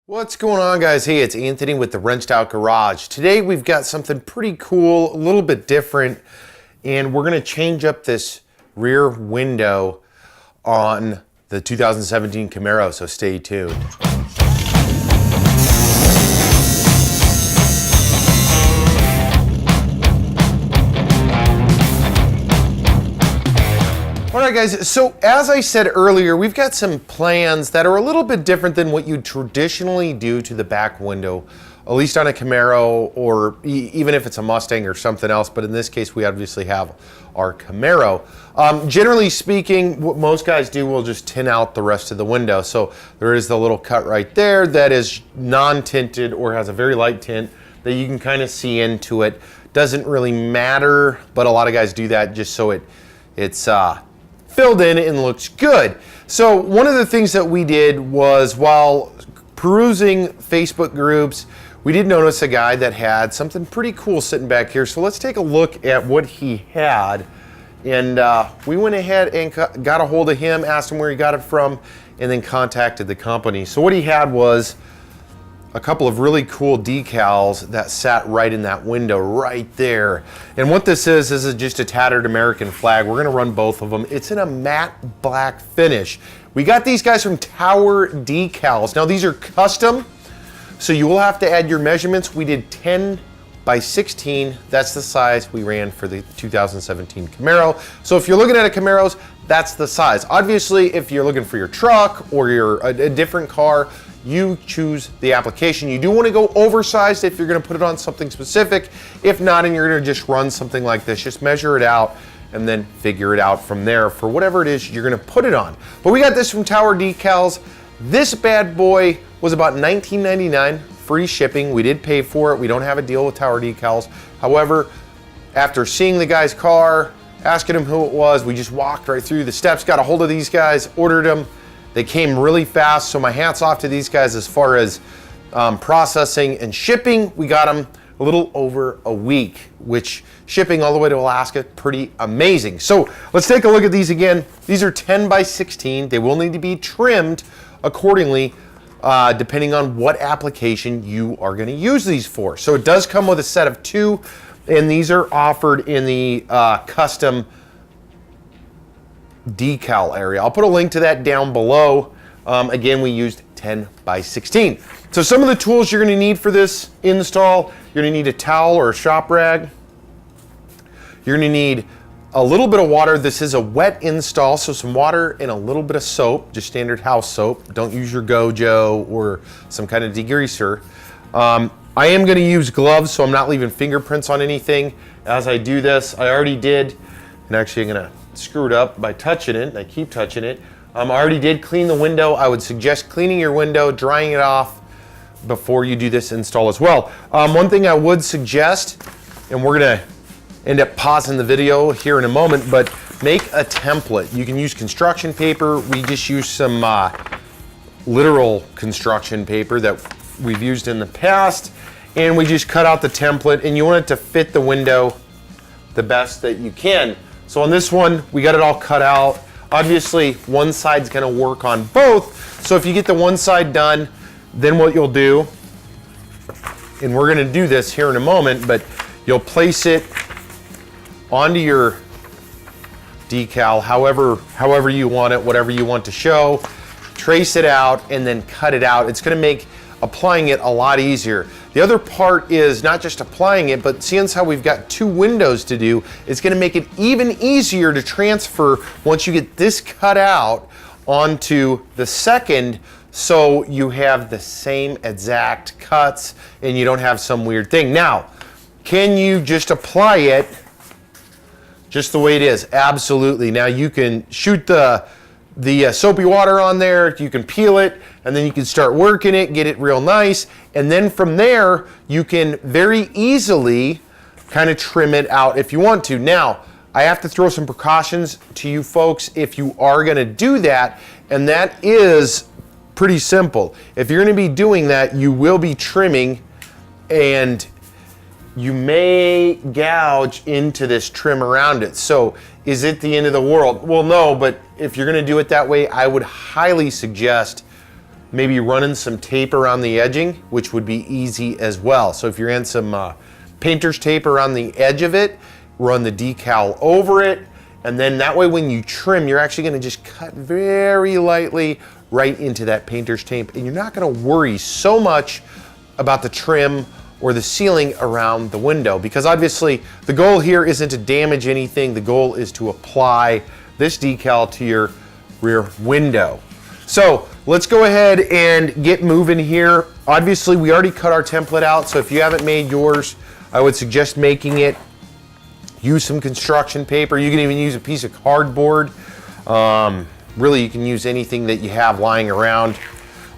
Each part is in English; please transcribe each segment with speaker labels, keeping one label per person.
Speaker 1: What's going on, guys? Hey, it's Anthony with the Wrenched Out Garage. Today we've got something pretty cool, a little bit different, and we're gonna change up this rear window on the 2017 Camaro, so stay tuned. All right, guys, so as I said earlier, we've got some plans that are a little bit different than what you traditionally do to the back window, at least on a Camaro or even if it's a Mustang or something else, but in this case, we obviously have our Camaro. Generally speaking, what most guys do will just tint out the rest of the window. So there is the little cut right there that is non-tinted or has a very light tint that you can kind of see into it. Doesn't really matter, but a lot of guys do that just so it's filled in and looks good. So one of the things that we did was, while perusing Facebook groups, we did notice a guy that had something pretty cool sitting back here. So let's take a look at what he had. And we went ahead and got a hold of him, asked him where he got it from, and then contacted the company. So what he had was a couple of really cool decals that sat right in that window right there. And what this is just a tattered American flag. We're gonna run both of them. It's in a matte black finish. We got these guys from Tower Decals. Now these are custom, so you will have to add your measurements. We did 10 by 16. That's the size we ran for the 2017 Camaro. So if you're looking at a Camaros, that's the size. Obviously, if you're looking for your truck or a different car, you choose the application. You do want to go oversized if you're going to put it on something specific. If not, and you're going to just run something like this, just measure it out and then figure it out from there for whatever it is you're going to put it on. But we got this from Tower Decals. This bad boy was about $19.99, free shipping. We did pay for it. We don't have a deal with Tower Decals. However, after seeing the guy's car, asking him who it was, we just walked right through the steps, got a hold of these guys, ordered them. They came really fast, so my hat's off to these guys as far as processing and shipping. We got them a little over a week, which shipping all the way to Alaska, pretty amazing. So let's take a look at these again. These are 10 by 16. They will need to be trimmed accordingly, depending on what application you are gonna use these for. So it does come with a set of 2, and these are offered in the custom decal area. I'll put a link to that down below. Again, we used 10 by 16. So some of the tools you're going to need for this install, you're going to need a towel or a shop rag. You're going to need a little bit of water. This is a wet install, so some water and a little bit of soap, just standard house soap. Don't use your Gojo or some kind of degreaser. I am going to use gloves, so I'm not leaving fingerprints on anything as I do this. I already did, and actually I'm going to screw it up by touching it. I keep touching it. I already did clean the window. I would suggest cleaning your window, drying it off before you do this install as well. One thing I would suggest, and we're gonna end up pausing the video here in a moment, but make a template. You can use construction paper. We just use some literal construction paper that we've used in the past, and we just cut out the template, and you want it to fit the window the best that you can. So on this one, we got it all cut out. Obviously, one side's gonna work on both. So if you get the one side done, then what you'll do, and we're gonna do this here in a moment, but you'll place it onto your decal however you want it, whatever you want to show, trace it out, and then cut it out. It's gonna make applying it a lot easier. The other part is not just applying it, but seeing how we've got 2 windows to do, it's gonna make it even easier to transfer once you get this cut out onto the second, so you have the same exact cuts and you don't have some weird thing. Now, can you just apply it just the way it is? Absolutely. Now you can shoot the soapy water on there, you can peel it, and then you can start working it, get it real nice, and then from there, you can very easily kind of trim it out if you want to. Now, I have to throw some precautions to you folks if you are gonna do that, and that is pretty simple. If you're gonna be doing that, you will be trimming, and you may gouge into this trim around it. So is it the end of the world? Well, no, but if you're gonna do it that way, I would highly suggest maybe running some tape around the edging, which would be easy as well. So if you're in some painter's tape around the edge of it, run the decal over it, and then that way when you trim, you're actually gonna just cut very lightly right into that painter's tape, and you're not gonna worry so much about the trim or the sealing around the window, because obviously the goal here isn't to damage anything. The goal is to apply this decal to your rear window. So let's go ahead and get moving here. Obviously we already cut our template out, so if you haven't made yours, I would suggest making it. Use some construction paper. You can even use a piece of cardboard. Really, you can use anything that you have lying around.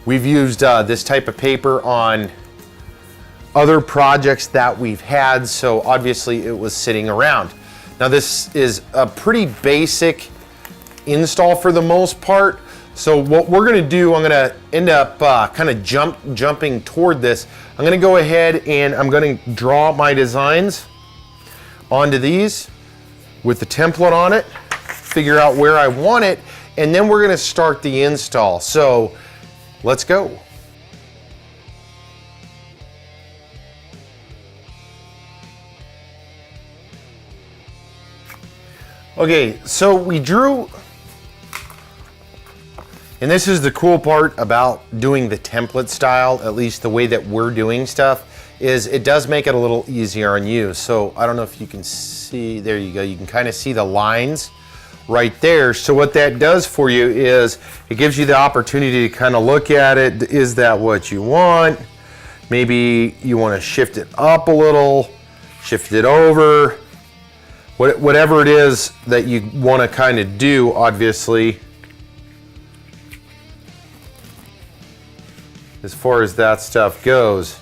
Speaker 1: We've used this type of paper on other projects that we've had, so obviously it was sitting around. Now this is a pretty basic install for the most part. So what we're gonna do, I'm gonna end up kind of jumping toward this. I'm gonna go ahead and I'm gonna draw my designs onto these with the template on it, figure out where I want it, and then we're gonna start the install. So let's go. Okay, so we drew, and this is the cool part about doing the template style, at least the way that we're doing stuff, is it does make it a little easier on you. So I don't know if you can see, there you go, you can kind of see the lines right there. So what that does for you is it gives you the opportunity to kind of look at it. Is that what you want? Maybe you want to shift it up a little, shift it over, whatever it is that you want to kind of do, obviously, as far as that stuff goes.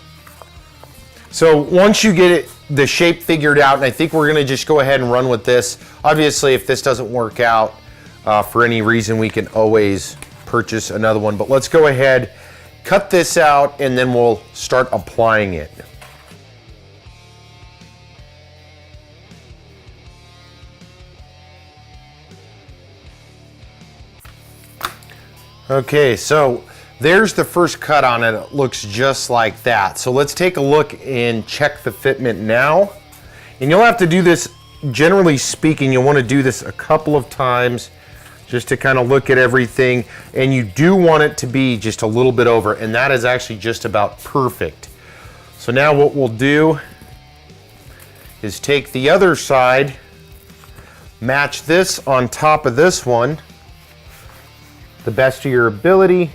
Speaker 1: So once you get it, the shape figured out, and I think we're gonna just go ahead and run with this. Obviously, if this doesn't work out for any reason, we can always purchase another one. But let's go ahead, cut this out, and then we'll start applying it. Okay, so there's the first cut on it. It looks just like that. So let's take a look and check the fitment now. And you'll have to do this, generally speaking, you'll want to do this a couple of times just to kind of look at everything. And you do want it to be just a little bit over, and that is actually just about perfect. So now what we'll do is take the other side, match this on top of this one, the best of your ability.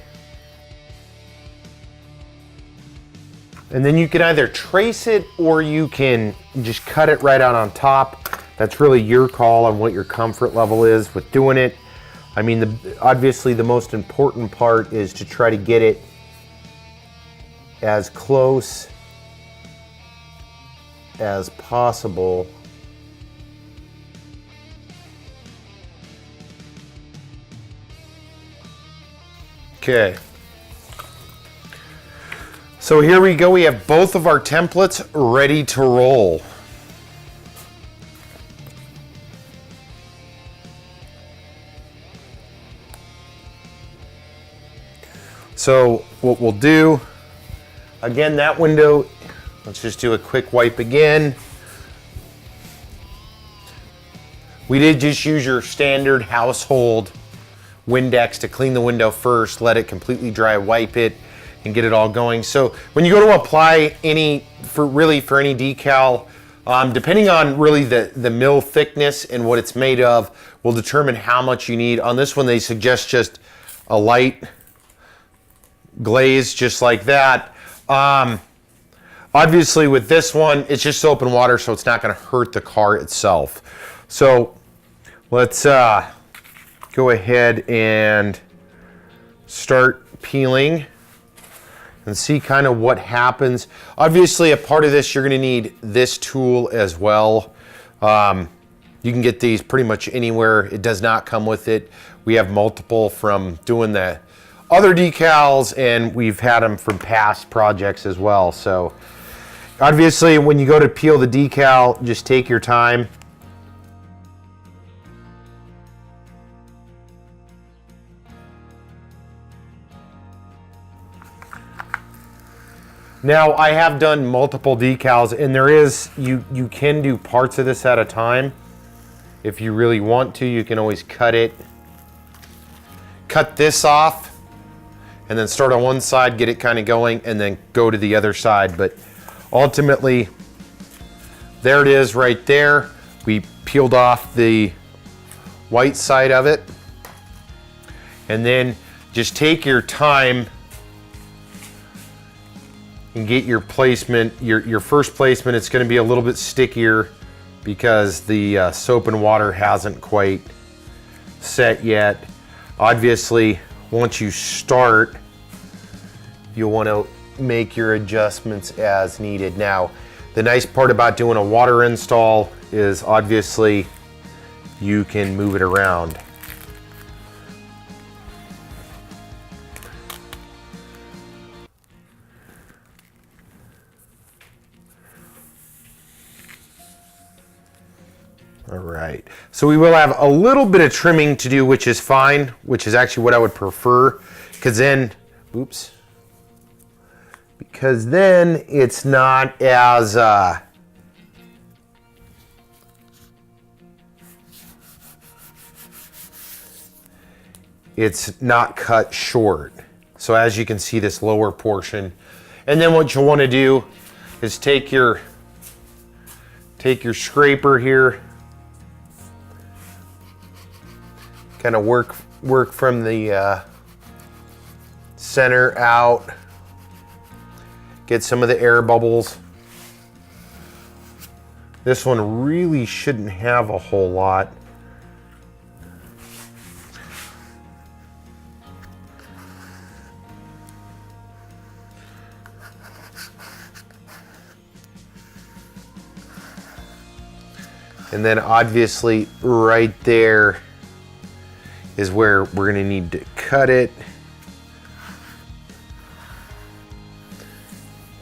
Speaker 1: And then you can either trace it or you can just cut it right out on top. That's really your call on what your comfort level is with doing it. I mean, obviously the most important part is to try to get it as close as possible. Okay. So here we go. We have both of our templates ready to roll. So what we'll do, again, that window, let's just do a quick wipe again. We did just use your standard household Windex to clean the window first, let it completely dry, wipe it, and get it all going. So when you go to apply for any decal, depending on really the mill thickness and what it's made of, will determine how much you need. On this one, they suggest just a light glaze, just like that. Obviously with this one, it's just soap and water, so it's not gonna hurt the car itself. So let's go ahead and start peeling and see kind of what happens. Obviously, a part of this, you're gonna need this tool as well. You can get these pretty much anywhere. It does not come with it. We have multiple from doing the other decals, and we've had them from past projects as well. So obviously, when you go to peel the decal, just take your time. Now I have done multiple decals, and there is, you can do parts of this at a time. If you really want to, you can always cut this off, and then start on one side, get it kind of going, and then go to the other side. But ultimately, there it is right there. We peeled off the white side of it, and then just take your time and get your placement, your first placement. It's going to be a little bit stickier because the soap and water hasn't quite set yet. Obviously, once you start, you'll want to make your adjustments as needed. Now, the nice part about doing a water install is obviously you can move it around. All right, so we will have a little bit of trimming to do, which is fine, which is actually what I would prefer, because then, oops, because then it's not as, it's not cut short. So as you can see, this lower portion, and then what you'll want to do is take your scraper here, kind of work from the center out, get some of the air bubbles. This one really shouldn't have a whole lot. And then obviously right there is where we're going to need to cut it.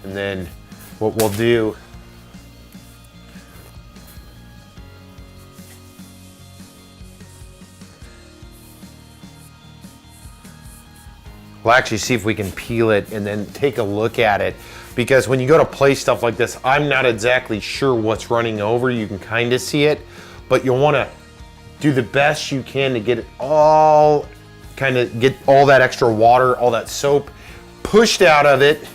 Speaker 1: And then what we'll do, we'll actually see if we can peel it and then take a look at it. Because when you go to place stuff like this, I'm not exactly sure what's running over. You can kind of see it, but you'll want to do the best you can to get it all, kind of get all that extra water, all that soap pushed out of it.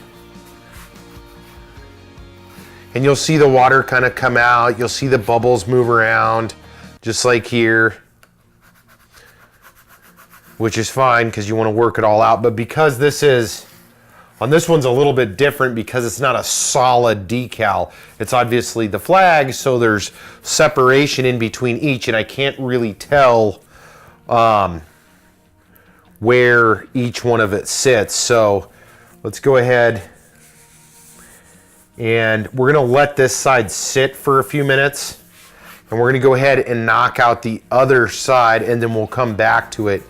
Speaker 1: And you'll see the water kind of come out. You'll see the bubbles move around, just like here, which is fine because you want to work it all out. But because this is, on this one's a little bit different because it's not a solid decal. It's obviously the flag, so there's separation in between each, and I can't really tell where each one of it sits. So let's go ahead and we're gonna let this side sit for a few minutes, and we're gonna go ahead and knock out the other side, and then we'll come back to it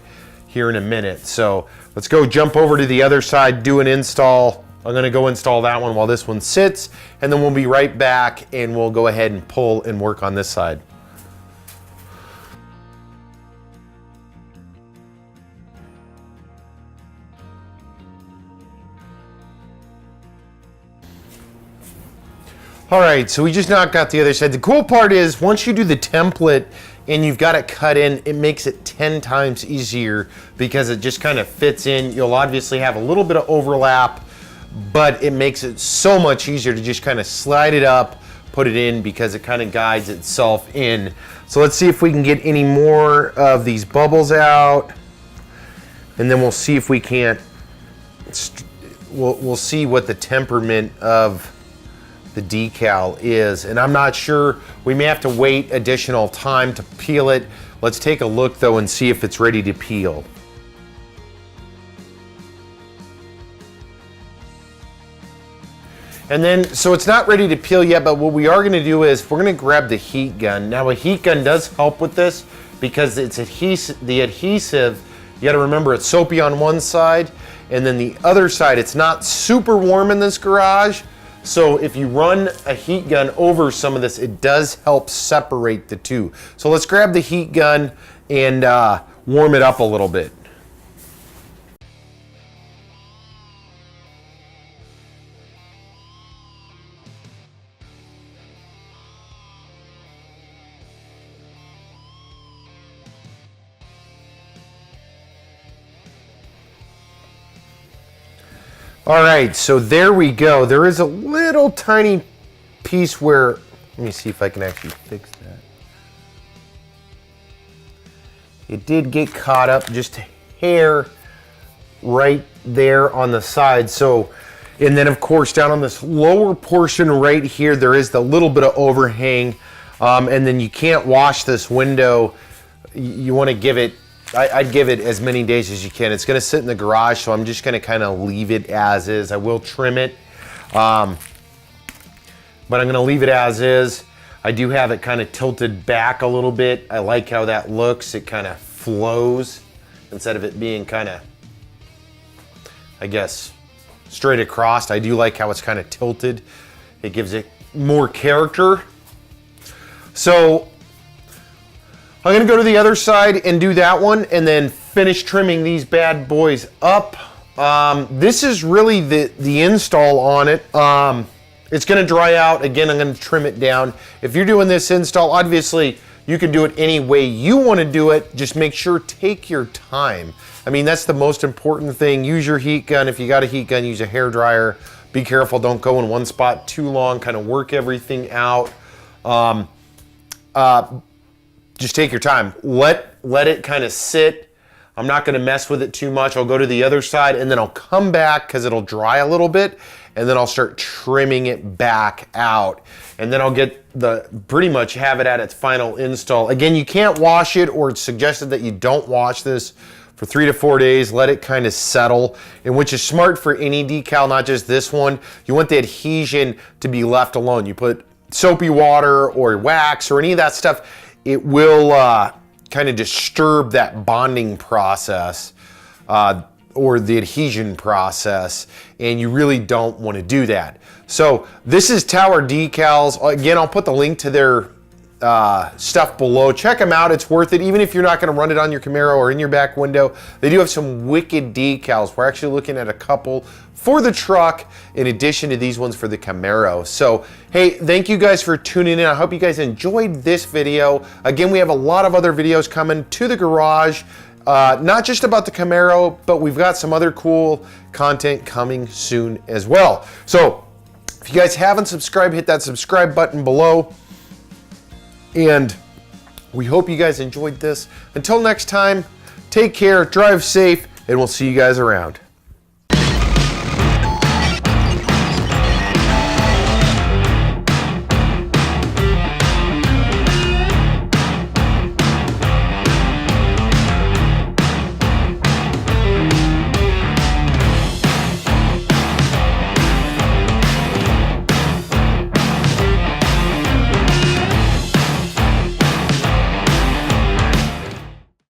Speaker 1: here in a minute. So let's go jump over to the other side, do an install. I'm gonna go install that one while this one sits, and then we'll be right back and we'll go ahead and pull and work on this side. All right, so we just knocked out the other side. The cool part is once you do the template and you've got it cut in, it makes it 10 times easier because it just kind of fits in. You'll obviously have a little bit of overlap, but it makes it so much easier to just kind of slide it up, put it in, because it kind of guides itself in. So let's see if we can get any more of these bubbles out, and then we'll see if we can't, we'll see what the temperament of the decal is. And I'm not sure, we may have to wait additional time to peel it. Let's take a look though and see if it's ready to peel. And then, so it's not ready to peel yet, but what we are gonna do is we're gonna grab the heat gun. Now a heat gun does help with this because it's the adhesive, you gotta remember it's soapy on one side, and then the other side, it's not super warm in this garage. So if you run a heat gun over some of this, it does help separate the two. So let's grab the heat gun and warm it up a little bit. All right, so there we go. There is a little tiny piece where, let me see if I can actually fix that. It did get caught up just a hair right there on the side. So, and then of course down on this lower portion right here, there is the little bit of overhang. And then you can't wash this window. You want to give it, I'd give it as many days as you can. It's going to sit in the garage, so I'm just going to kind of leave it as is. I will trim it, but I'm going to leave it as is. I do have it kind of tilted back a little bit. I like how that looks. It kind of flows instead of it being kind of, I guess, straight across. I do like how it's kind of tilted. It gives it more character. So I'm gonna go to the other side and do that one and then finish trimming these bad boys up. This is really the install on it. It's gonna dry out. Again, I'm gonna trim it down. If you're doing this install, obviously you can do it any way you wanna do it. Just make sure, take your time. I mean, that's the most important thing. Use your heat gun. If you got a heat gun, use a hair dryer. Be careful, don't go in one spot too long, kind of work everything out. Just take your time. Let it kind of sit. I'm not going to mess with it too much. I'll go to the other side and then I'll come back because it'll dry a little bit, and then I'll start trimming it back out, and then I'll get pretty much have it at its final install. Again, you can't wash it, or it's suggested that you don't wash this for 3 to 4 days. Let it kind of settle, and which is smart for any decal, not just this one. You want the adhesion to be left alone. You put soapy water or wax or any of that stuff, it will kind of disturb that bonding process or the adhesion process, and you really don't want to do that. So this is Tower Decals. Again, I'll put the link to their stuff below. Check them out. It's worth it. Even if you're not going to run it on your Camaro or in your back window, they do have some wicked decals. We're actually looking at a couple for the truck in addition to these ones for the Camaro. So, hey, thank you guys for tuning in. I hope you guys enjoyed this video. Again, we have a lot of other videos coming to the garage, not just about the Camaro, but we've got some other cool content coming soon as well. So, if you guys haven't subscribed, hit that subscribe button below. And we hope you guys enjoyed this. Until next time, take care, drive safe, and we'll see you guys around.